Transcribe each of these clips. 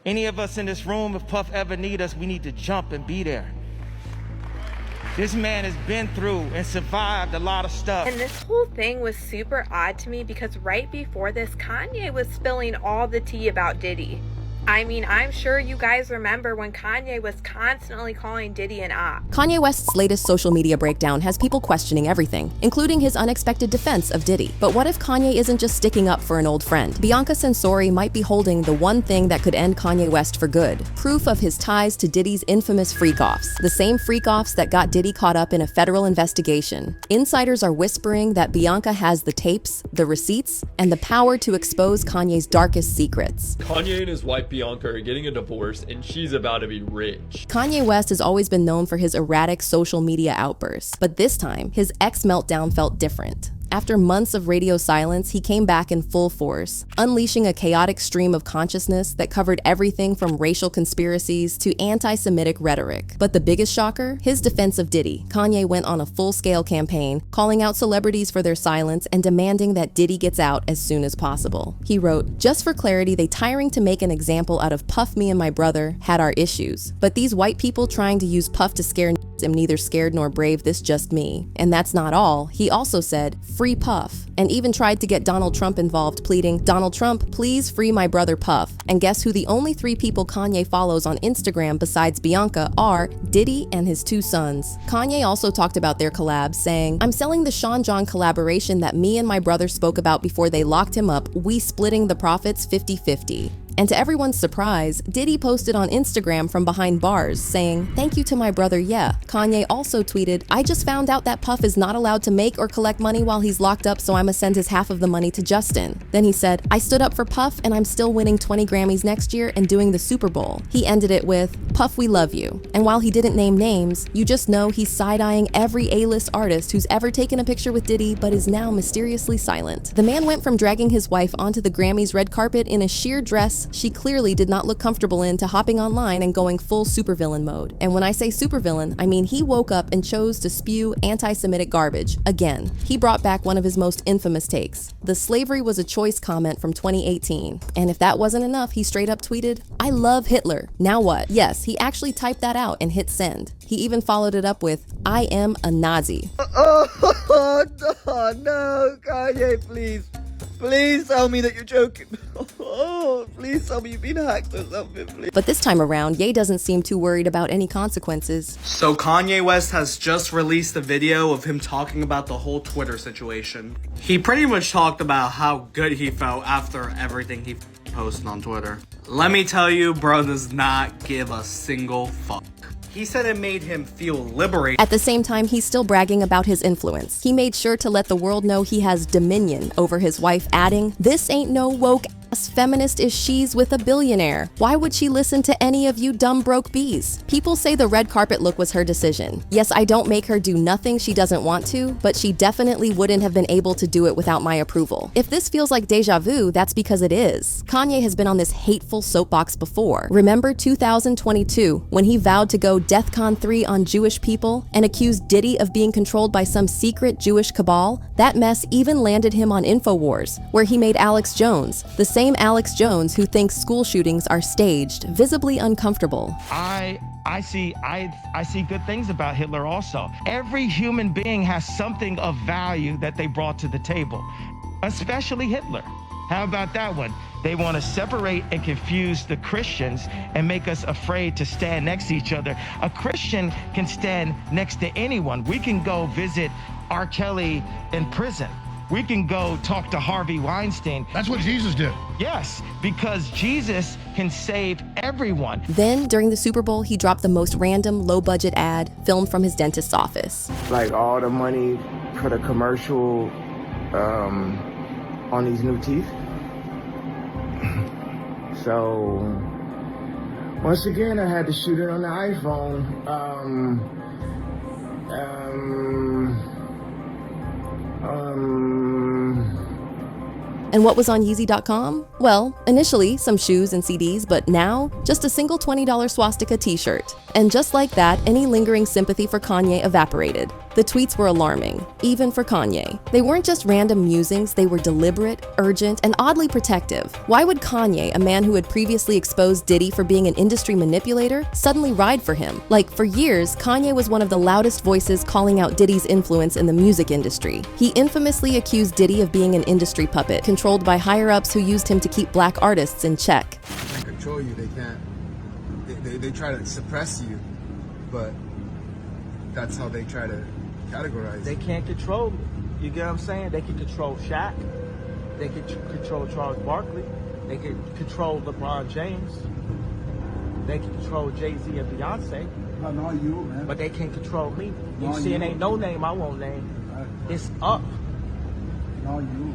Any of us in this room, if Puff ever need us, we need to jump and be there. This man has been through and survived a lot of stuff. And this whole thing was super odd to me because right before this, Kanye was spilling all the tea about Diddy. I mean, I'm sure you guys remember when Kanye was constantly calling Diddy an op. Kanye West's latest social media breakdown has people questioning everything, including his unexpected defense of Diddy. But what if Kanye isn't just sticking up for an old friend? Bianca Censori might be holding the one thing that could end Kanye West for good: proof of his ties to Diddy's infamous Fr3akoffs, the same Fr3akoffs that got Diddy caught up in a federal investigation. Insiders are whispering that Bianca has the tapes, the receipts, and the power to expose Kanye's darkest secrets. Kanye and his wife Bianca are getting a divorce, and she's about to be rich. Kanye West has always been known for his erratic social media outbursts, but this time, his ex-meltdown felt different. After months of radio silence, he came back in full force, unleashing a chaotic stream of consciousness that covered everything from racial conspiracies to anti-Semitic rhetoric. But the biggest shocker? His defense of Diddy. Kanye went on a full-scale campaign, calling out celebrities for their silence and demanding that Diddy gets out as soon as possible. He wrote, "Just for clarity, they tiring to make an example out of Puff, me and my brother, had our issues. But these white people trying to use Puff to scare am neither scared nor brave, this just me. And that's not all. He also said, free Puff, and even tried to get Donald Trump involved, pleading, Donald Trump, please free my brother Puff. And guess who the only 3 people Kanye follows on Instagram besides Bianca are? Diddy and his 2 sons. Kanye also talked about their collab, saying, I'm selling the Sean John collaboration that me and my brother spoke about before they locked him up, we splitting the profits 50-50. And to everyone's surprise, Diddy posted on Instagram from behind bars saying, thank you to my brother, yeah. Kanye also tweeted, I just found out that Puff is not allowed to make or collect money while he's locked up, so I'ma send his half of the money to Justin. Then he said, I stood up for Puff and I'm still winning 20 Grammys next year and doing the Super Bowl. He ended it with, Puff, we love you. And while he didn't name names, you just know he's side-eyeing every A-list artist who's ever taken a picture with Diddy but is now mysteriously silent. The man went from dragging his wife onto the Grammys red carpet in a sheer dress she clearly did not look comfortable in to hopping online and going full supervillain mode. And when I say supervillain, I mean he woke up and chose to spew anti-Semitic garbage again. He brought back one of his most infamous takes, the slavery was a choice comment from 2018. And if that wasn't enough, he straight up tweeted, I love Hitler, now what? Yes, he actually typed that out and hit send. He even followed it up with, I am a Nazi. Oh, no, Kanye, please. Please tell me that you're joking. Oh, please tell me you've been hacked or something, please. But this time around, Ye doesn't seem too worried about any consequences. So Kanye West has just released a video of him talking about the whole Twitter situation. He pretty much talked about how good he felt after everything he posted on Twitter. Let me tell you, bro does not give a single fuck. He said it made him feel liberated. At the same time, he's still bragging about his influence. He made sure to let the world know he has dominion over his wife, adding, this ain't no woke ass feminist is she's with a billionaire. Why would she listen to any of you dumb broke bees? People say the red carpet look was her decision. Yes, I don't make her do nothing she doesn't want to, but she definitely wouldn't have been able to do it without my approval. If this feels like deja vu, that's because it is. Kanye has been on this hateful soapbox before. Remember 2022, when he vowed to go DEFCON 3 on Jewish people and accused Diddy of being controlled by some secret Jewish cabal? That mess even landed him on InfoWars, where he made Alex Jones, the same Alex Jones who thinks school shootings are staged, visibly uncomfortable. I see good things about Hitler also. Every human being has something of value that they brought to the table, especially Hitler. How about that one? They want to separate and confuse the Christians and make us afraid to stand next to each other. A Christian can stand next to anyone. We can go visit R. Kelly in prison. We can go talk to Harvey Weinstein. That's what Jesus did. Yes, because Jesus can save everyone. Then, during the Super Bowl, he dropped the most random, low-budget ad filmed from his dentist's office. Like all the money for the commercial on these new teeth. So, once again, I had to shoot it on the iPhone. And what was on Yeezy.com? Well, initially some shoes and CDs, but now just a single $20 swastika t-shirt. And just like that, any lingering sympathy for Kanye evaporated. The tweets were alarming, even for Kanye. They weren't just random musings, they were deliberate, urgent, and oddly protective. Why would Kanye, a man who had previously exposed Diddy for being an industry manipulator, suddenly ride for him? Like, for years, Kanye was one of the loudest voices calling out Diddy's influence in the music industry. He infamously accused Diddy of being an industry puppet, controlled by higher-ups who used him to keep black artists in check. They can't control you, they can't. They try to suppress you, but that's how they try to categorize. They can't control me. You get what I'm saying? They can control Shaq. They can control Charles Barkley. They can control LeBron James. They can control Jay-Z and Beyonce. No, not you, man. But they can't control me. You Not see, it you. ain't no name I won't name. It's up. Not you. You know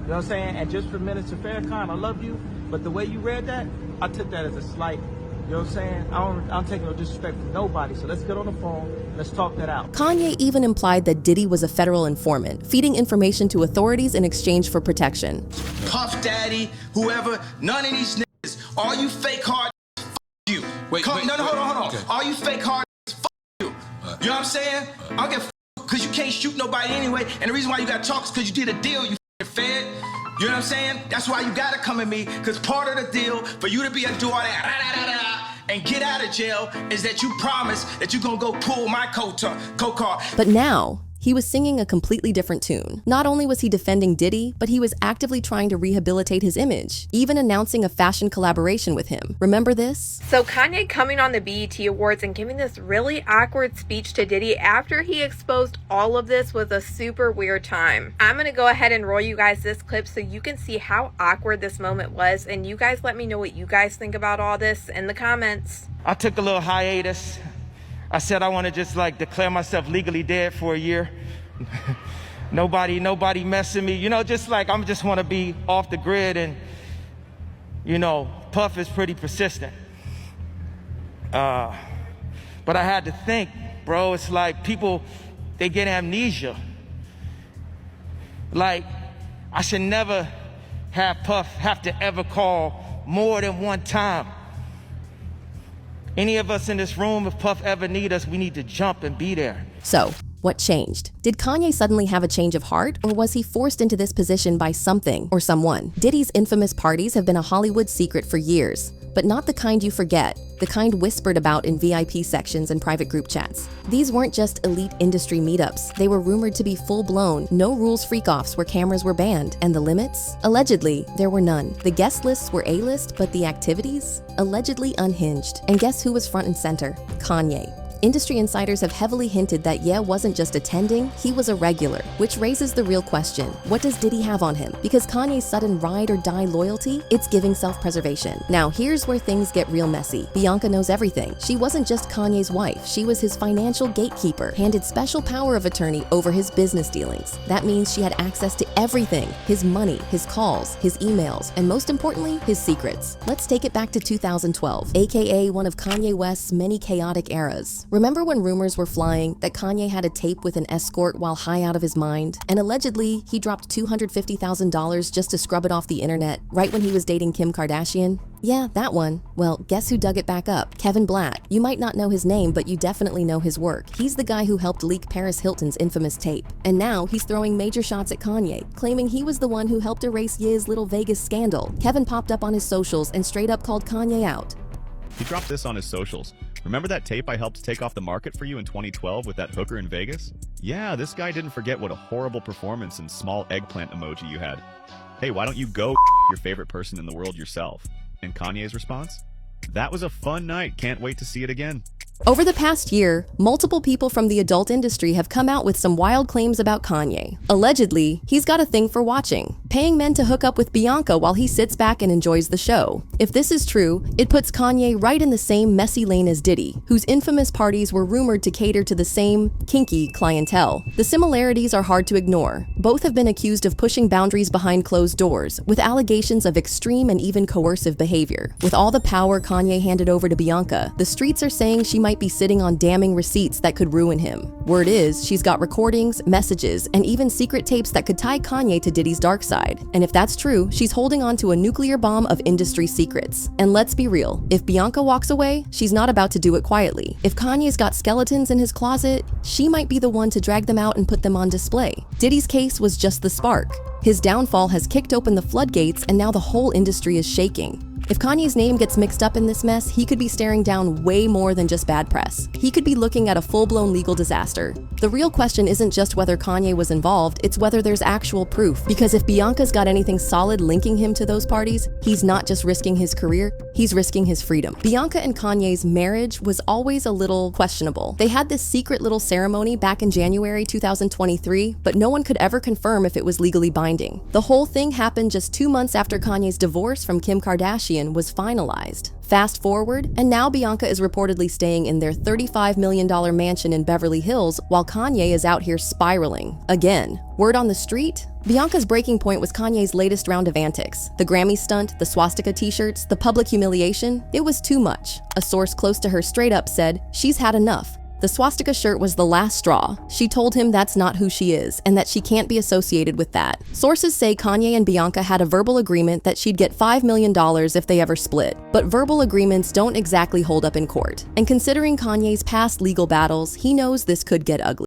what I'm saying? And just for Minister Farrakhan, I love you, but the way you read that, I took that as a slight. You know what I'm saying? I don't take no disrespect from nobody. So let's get on the phone. Let's talk that out. Kanye even implied that Diddy was a federal informant, feeding information to authorities in exchange for protection. Puff Daddy, whoever, none of these niggas, all you fake hard, f you. Hold on. Okay. All you fake hard, f you. You know what I'm saying? I don't give a because you can't shoot nobody anyway. And the reason why you got to talk is because you did a deal, you fed. You know what I'm saying? That's why you got to come at me, because part of the deal for you to be able to do all that and get out of jail is that you promise that you're going to go pull my co-car. But now, he was singing a completely different tune. Not only was he defending Diddy, but he was actively trying to rehabilitate his image, even announcing a fashion collaboration with him. Remember this? So Kanye coming on the BET Awards and giving this really awkward speech to Diddy after he exposed all of this was a super weird time. I'm gonna go ahead and roll you guys this clip so you can see how awkward this moment was, and you guys let me know what you guys think about all this in the comments. I took a little hiatus. I said I want to just like declare myself legally dead for a year. nobody messing me. You know, just like I'm just want to be off the grid, and you know, Puff is pretty persistent. But I had to think, bro, it's like people, they get amnesia. Like, I should never have Puff have to ever call more than one time. Any of us in this room, if Puff ever need us, we need to jump and be there. So, what changed? Did Kanye suddenly have a change of heart, or was he forced into this position by something or someone? Diddy's infamous parties have been a Hollywood secret for years, but not the kind you forget, the kind whispered about in VIP sections and private group chats. These weren't just elite industry meetups. They were rumored to be full-blown, no-rules freak-offs where cameras were banned. And the limits? Allegedly, there were none. The guest lists were A-list, but the activities? Allegedly unhinged. And guess who was front and center? Kanye. Industry insiders have heavily hinted that Ye wasn't just attending, he was a regular, which raises the real question. What does Diddy have on him? Because Kanye's sudden ride or die loyalty, it's giving self-preservation. Now here's where things get real messy. Bianca knows everything. She wasn't just Kanye's wife, she was his financial gatekeeper, handed special power of attorney over his business dealings. That means she had access to everything: his money, his calls, his emails, and most importantly, his secrets. Let's take it back to 2012, aka one of Kanye West's many chaotic eras. Remember when rumors were flying that Kanye had a tape with an escort while high out of his mind? And allegedly, he dropped $250,000 just to scrub it off the internet, right when he was dating Kim Kardashian? Yeah, that one. Well, guess who dug it back up? Kevin Blatt. You might not know his name, but you definitely know his work. He's the guy who helped leak Paris Hilton's infamous tape. And now he's throwing major shots at Kanye, claiming he was the one who helped erase Ye's little Vegas scandal. Kevin popped up on his socials and straight up called Kanye out. He dropped this on his socials. Remember that tape I helped take off the market for you in 2012 with that hooker in Vegas? Yeah, this guy didn't forget what a horrible performance and small eggplant emoji you had. Hey, why don't you go your favorite person in the world yourself? And Kanye's response? That was a fun night. Can't wait to see it again. Over the past year, multiple people from the adult industry have come out with some wild claims about Kanye. Allegedly, he's got a thing for watching, paying men to hook up with Bianca while he sits back and enjoys the show. If this is true, it puts Kanye right in the same messy lane as Diddy, whose infamous parties were rumored to cater to the same kinky clientele. The similarities are hard to ignore. Both have been accused of pushing boundaries behind closed doors, with allegations of extreme and even coercive behavior. With all the power Kanye handed over to Bianca, the streets are saying she might be sitting on damning receipts that could ruin him. Word is, she's got recordings, messages, and even secret tapes that could tie Kanye to Diddy's dark side. And if that's true, she's holding on to a nuclear bomb of industry secrets. And let's be real, if Bianca walks away, she's not about to do it quietly. If Kanye's got skeletons in his closet, she might be the one to drag them out and put them on display. Diddy's case was just the spark. His downfall has kicked open the floodgates, and now the whole industry is shaking. If Kanye's name gets mixed up in this mess, he could be staring down way more than just bad press. He could be looking at a full-blown legal disaster. The real question isn't just whether Kanye was involved, it's whether there's actual proof. Because if Bianca's got anything solid linking him to those parties, he's not just risking his career, he's risking his freedom. Bianca and Kanye's marriage was always a little questionable. They had this secret little ceremony back in January 2023, but no one could ever confirm if it was legally binding. The whole thing happened just 2 months after Kanye's divorce from Kim Kardashian was finalized. Fast forward, and now Bianca is reportedly staying in their $35 million mansion in Beverly Hills while Kanye is out here spiraling. Again, word on the street? Bianca's breaking point was Kanye's latest round of antics. The Grammy stunt, the swastika t-shirts, the public humiliation, it was too much. A source close to her straight up said, she's had enough. The swastika shirt was the last straw. She told him that's not who she is, and that she can't be associated with that. Sources say Kanye and Bianca had a verbal agreement that she'd get $5 million if they ever split. But verbal agreements don't exactly hold up in court. And considering Kanye's past legal battles, he knows this could get ugly.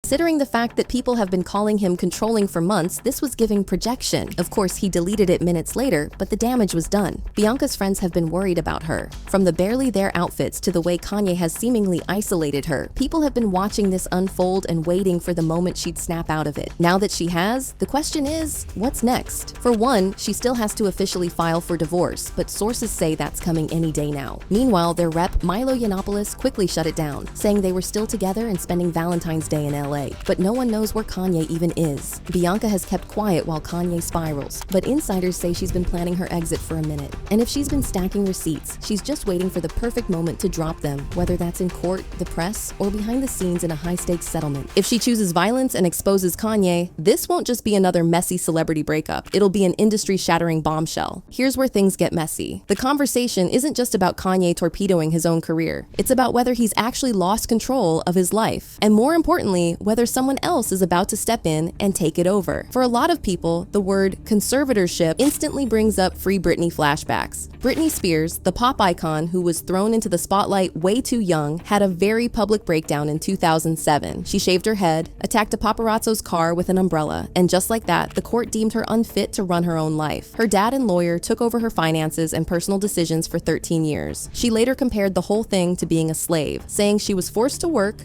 Considering the fact that people have been calling him controlling for months, this was giving projection. Of course, he deleted it minutes later, but the damage was done. Bianca's friends have been worried about her. From the barely there outfits to the way Kanye has seemingly isolated her, people have been watching this unfold and waiting for the moment she'd snap out of it. Now that she has, the question is, what's next? For one, she still has to officially file for divorce, but sources say that's coming any day now. Meanwhile, their rep, Milo Yiannopoulos, quickly shut it down, saying they were still together and spending Valentine's Day in LA. But no one knows where Kanye even is. Bianca has kept quiet while Kanye spirals, but insiders say she's been planning her exit for a minute. And if she's been stacking receipts, she's just waiting for the perfect moment to drop them, whether that's in court, the press, or behind the scenes in a high-stakes settlement. If she chooses violence and exposes Kanye, this won't just be another messy celebrity breakup. It'll be an industry-shattering bombshell. Here's where things get messy. The conversation isn't just about Kanye torpedoing his own career. It's about whether he's actually lost control of his life. And more importantly, whether someone else is about to step in and take it over. For a lot of people, the word conservatorship instantly brings up Free Britney flashbacks. Britney Spears, the pop icon who was thrown into the spotlight way too young, had a very public breakdown in 2007. She shaved her head, attacked a paparazzo's car with an umbrella, and just like that, the court deemed her unfit to run her own life. Her dad and lawyer took over her finances and personal decisions for 13 years. She later compared the whole thing to being a slave, saying she was forced to work,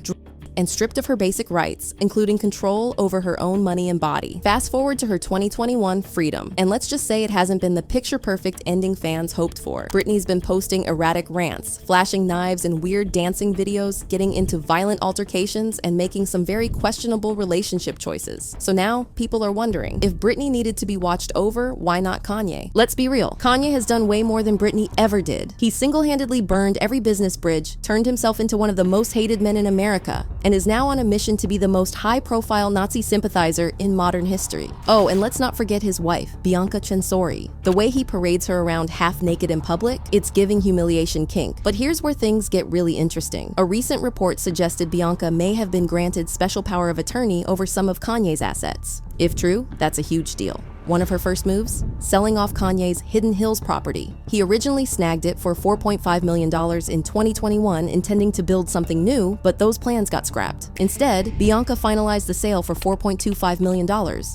and stripped of her basic rights, including control over her own money and body. Fast forward to her 2021 freedom, and let's just say it hasn't been the picture-perfect ending fans hoped for. Britney's been posting erratic rants, flashing knives and weird dancing videos, getting into violent altercations, and making some very questionable relationship choices. So now, people are wondering, if Britney needed to be watched over, why not Kanye? Let's be real, Kanye has done way more than Britney ever did. He single-handedly burned every business bridge, turned himself into one of the most hated men in America, and is now on a mission to be the most high-profile Nazi sympathizer in modern history. Oh, and let's not forget his wife, Bianca Censori. The way he parades her around half-naked in public, it's giving humiliation kink. But here's where things get really interesting. A recent report suggested Bianca may have been granted special power of attorney over some of Kanye's assets. If true, that's a huge deal. One of her first moves? Selling off Kanye's Hidden Hills property. He originally snagged it for $4.5 million in 2021, intending to build something new, but those plans got scrapped. Instead, Bianca finalized the sale for $4.25 million,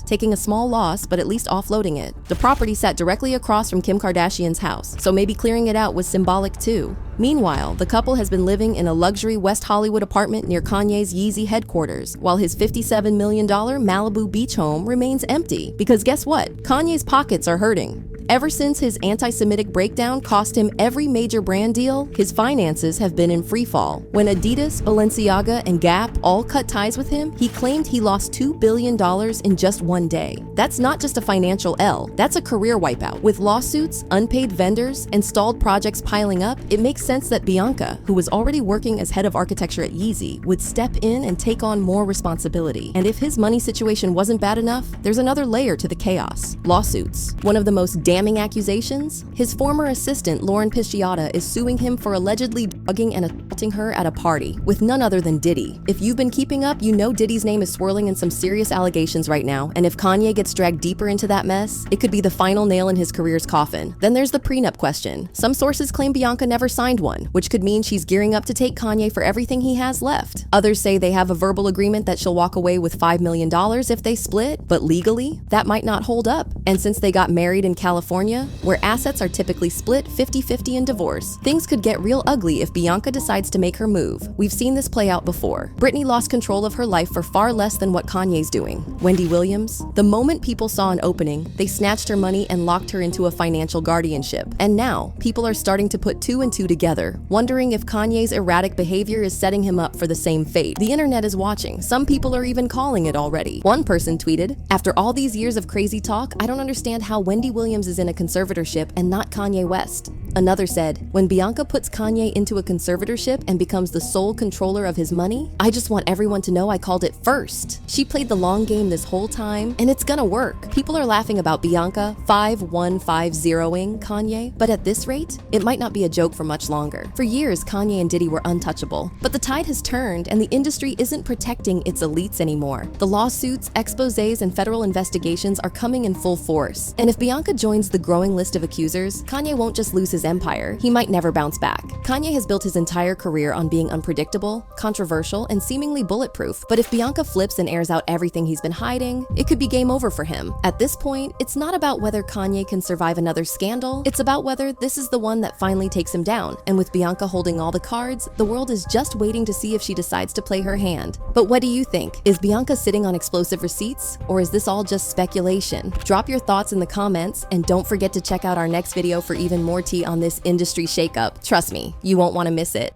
taking a small loss but at least offloading it. The property sat directly across from Kim Kardashian's house, so maybe clearing it out was symbolic too. Meanwhile, the couple has been living in a luxury West Hollywood apartment near Kanye's Yeezy headquarters, while his $57 million Malibu beach home remains empty. Because guess what? Kanye's pockets are hurting. Ever since his anti-Semitic breakdown cost him every major brand deal, his finances have been in freefall. When Adidas, Balenciaga, and Gap all cut ties with him, he claimed he lost $2 billion in just one day. That's not just a financial L, that's a career wipeout. With lawsuits, unpaid vendors, and stalled projects piling up, it makes sense that Bianca, who was already working as head of architecture at Yeezy, would step in and take on more responsibility. And if his money situation wasn't bad enough, there's another layer to the chaos. Lawsuits. One of the most damning accusations? His former assistant, Lauren Pisciata, is suing him for allegedly drugging and assaulting her at a party, with none other than Diddy. If you've been keeping up, you know Diddy's name is swirling in some serious allegations right now, and if Kanye gets dragged deeper into that mess, it could be the final nail in his career's coffin. Then there's the prenup question. Some sources claim Bianca never signed one, which could mean she's gearing up to take Kanye for everything he has left. Others say they have a verbal agreement that she'll walk away with $5 million if they split, but legally, that might not hold up. And since they got married in California, where assets are typically split 50-50 in divorce, things could get real ugly if Bianca decides to make her move. We've seen this play out before. Britney lost control of her life for far less than what Kanye's doing. Wendy Williams? The moment people saw an opening, they snatched her money and locked her into a financial guardianship. And now, people are starting to put two and two together, wondering if Kanye's erratic behavior is setting him up for the same fate. The internet is watching. Some people are even calling it already. One person tweeted, "After all these years of crazy talk, I don't understand how Wendy Williams is in a conservatorship and not Kanye West." Another said, "When Bianca puts Kanye into a conservatorship and becomes the sole controller of his money, I just want everyone to know I called it first. She played the long game this whole time, and it's gonna work." People are laughing about Bianca 5150ing Kanye, but at this rate, it might not be a joke for much longer. For years, Kanye and Diddy were untouchable, but the tide has turned and the industry isn't protecting its elites anymore. The lawsuits, exposés, and federal investigations are coming in full force. And if Bianca joins the growing list of accusers, Kanye won't just lose his empire, he might never bounce back. Kanye has built his entire career on being unpredictable, controversial, and seemingly bulletproof, but if Bianca flips and airs out everything he's been hiding, it could be game over for him. At this point, it's not about whether Kanye can survive another scandal, it's about whether this is the one that finally takes him down, and with Bianca holding all the cards, the world is just waiting to see if she decides to play her hand. But what do you think? Is Bianca sitting on explosive receipts, or is this all just speculation? Drop your thoughts in the comments, and don't forget to check out our next video for even more tea on this industry shakeup. Trust me, you won't want to miss it.